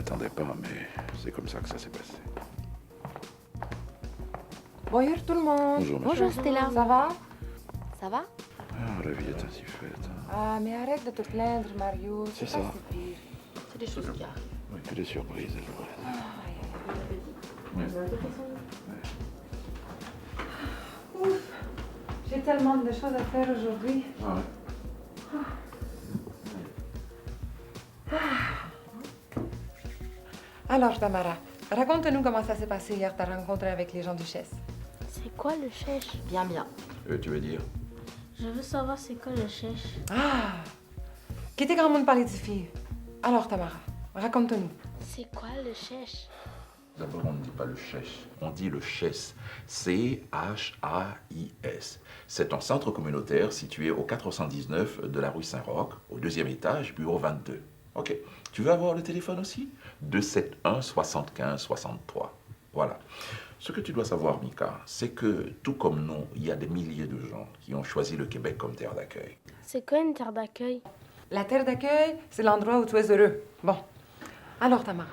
attendais pas, mais c'est comme ça que ça s'est passé. Bonjour tout le monde. Bonjour, monsieur. Bonjour Stella. Ça va? Ça va? Ah, la vie est ainsi faite. Ah, mais arrête de te plaindre, Mario. C'est pas ça. si pire. C'est des choses qui arrivent. Oui, que des surprises, Alfred. Oui. Ouf. J'ai tellement de choses à faire aujourd'hui. Ah ouais. Alors, Tamara, raconte-nous comment ça s'est passé hier, ta rencontre avec les gens du Chess. C'est quoi le chèche? Bien, bien. Tu veux dire? Je veux savoir c'est quoi le chèche. Ah! Qui était grand monde parler de ces filles. Alors, Tamara, raconte-nous. C'est quoi le chèche? D'abord, on ne dit pas le chèche, on dit le chess. C-H-A-I-S. C'est un centre communautaire situé au 419 de la rue Saint-Roch, au 2e étage, bureau 22. Ok. Tu veux avoir le téléphone aussi? 271 75 63. Voilà. Ce que tu dois savoir, Mika, c'est que, tout comme nous, il y a des milliers de gens qui ont choisi le Québec comme terre d'accueil. C'est quoi une terre d'accueil? La terre d'accueil, c'est l'endroit où tu es heureux. Bon. Alors, Tamara.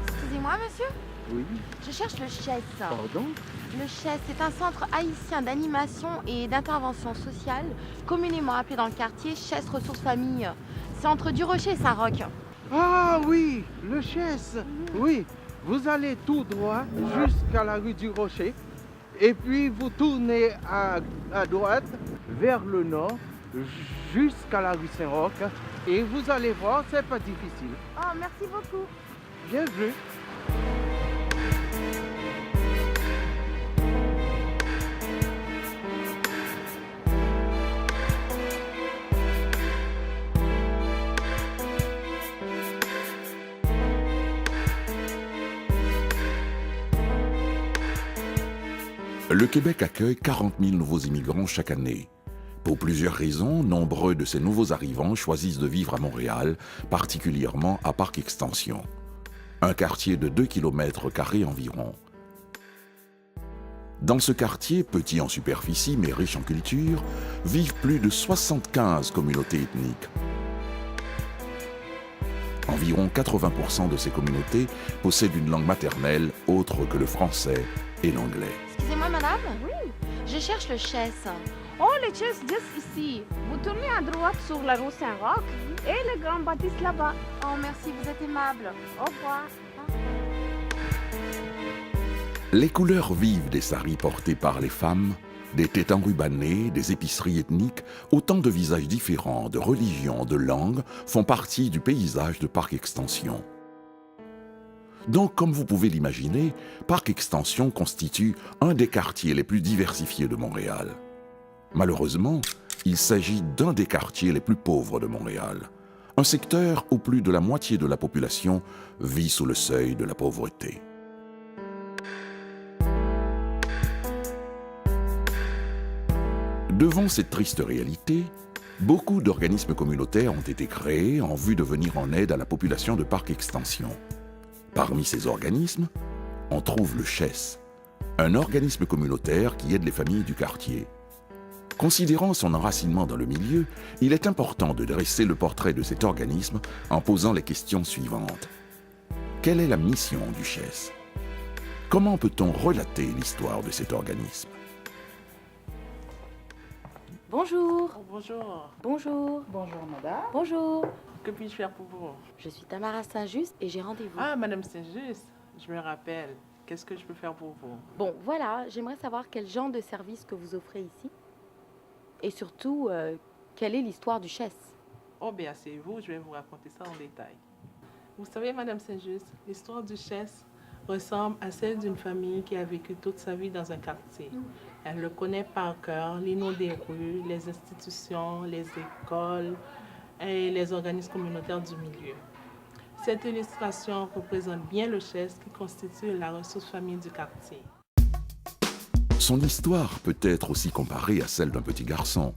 Excusez-moi, monsieur? Oui, Je cherche le Chess. pardon? Le Chess, c'est un centre haïtien d'animation et d'intervention sociale, communément appelé dans le quartier Chess Ressources Famille. C'est entre Durocher et Saint-Roch. Ah oui, le Chess. Oui, vous allez tout droit jusqu'à la rue du Rocher. Et puis vous tournez à droite vers le nord jusqu'à la rue Saint-Roch. Et vous allez voir, c'est pas difficile. Oh, merci beaucoup. Bien vu. Le Québec accueille 40 000 nouveaux immigrants chaque année. Pour plusieurs raisons, nombreux de ces nouveaux arrivants choisissent de vivre à Montréal, particulièrement à Parc Extension. Un quartier de 2 km² environ. Dans ce quartier, petit en superficie mais riche en culture, vivent plus de 75 communautés ethniques. Environ 80% de ces communautés possèdent une langue maternelle autre que le français et l'anglais. Excusez-moi, madame? Oui. Je cherche le Chess. Oh, le chess juste ici. Vous tournez à droite sur la rue Saint-Roch et le grand bâtisse là-bas. Oh, merci, vous êtes aimable. Au revoir. Les couleurs vives des saris portés par les femmes, des têtes enrubannées, des épiceries ethniques, autant de visages différents, de religions, de langues, font partie du paysage de Parc Extension. Donc, comme vous pouvez l'imaginer, Parc Extension constitue un des quartiers les plus diversifiés de Montréal. Malheureusement, il s'agit d'un des quartiers les plus pauvres de Montréal, un secteur où plus de la moitié de la population vit sous le seuil de la pauvreté. Devant cette triste réalité, beaucoup d'organismes communautaires ont été créés en vue de venir en aide à la population de Parc Extension. Parmi ces organismes, on trouve le Chess, un organisme communautaire qui aide les familles du quartier. Considérant son enracinement dans le milieu, il est important de dresser le portrait de cet organisme en posant les questions suivantes. Quelle est la mission du Chess? Comment peut-on relater l'histoire de cet organisme? Bonjour. Oh, bonjour. Bonjour. Bonjour, madame. Bonjour. Que puis-je faire pour vous? Je suis Tamara Saint-Just et j'ai rendez-vous. Ah, madame Saint-Just, je me rappelle. Qu'est-ce que je peux faire pour vous? Bon, voilà, j'aimerais savoir quel genre de service que vous offrez ici. Et surtout, quelle est l'histoire du Chess? Oh, bien, asseyez-vous, je vais vous raconter ça en détail. Vous savez, madame Saint-Just, l'histoire du Chess ressemble à celle d'une famille qui a vécu toute sa vie dans un quartier. Elle le connaît par cœur, les noms des rues, les institutions, les écoles et les organismes communautaires du milieu. Cette illustration représente bien le Chess qui constitue la ressource famille du quartier. Son histoire peut être aussi comparée à celle d'un petit garçon.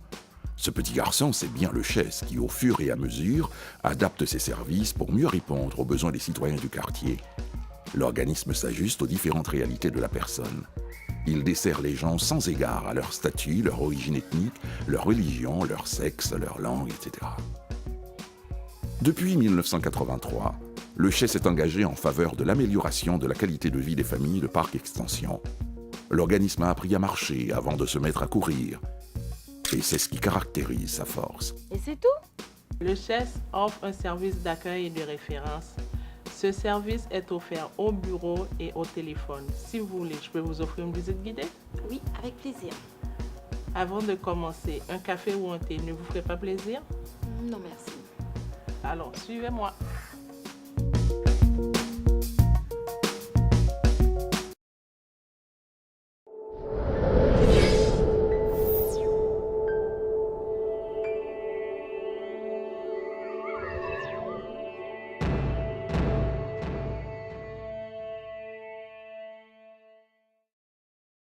Ce petit garçon, c'est bien le Chess qui, au fur et à mesure, adapte ses services pour mieux répondre aux besoins des citoyens du quartier. L'organisme s'ajuste aux différentes réalités de la personne. Il dessert les gens sans égard à leur statut, leur origine ethnique, leur religion, leur sexe, leur langue, etc. Depuis 1983, le Chess est engagé en faveur de l'amélioration de la qualité de vie des familles de Parc Extension. L'organisme a appris à marcher avant de se mettre à courir. Et c'est ce qui caractérise sa force. Et c'est tout? Le Chess offre un service d'accueil et de référence. Ce service est offert au bureau et au téléphone. Si vous voulez, je peux vous offrir une visite guidée? Oui, avec plaisir. Avant de commencer, un café ou un thé ne vous ferait pas plaisir? Non, merci. Alors, suivez-moi.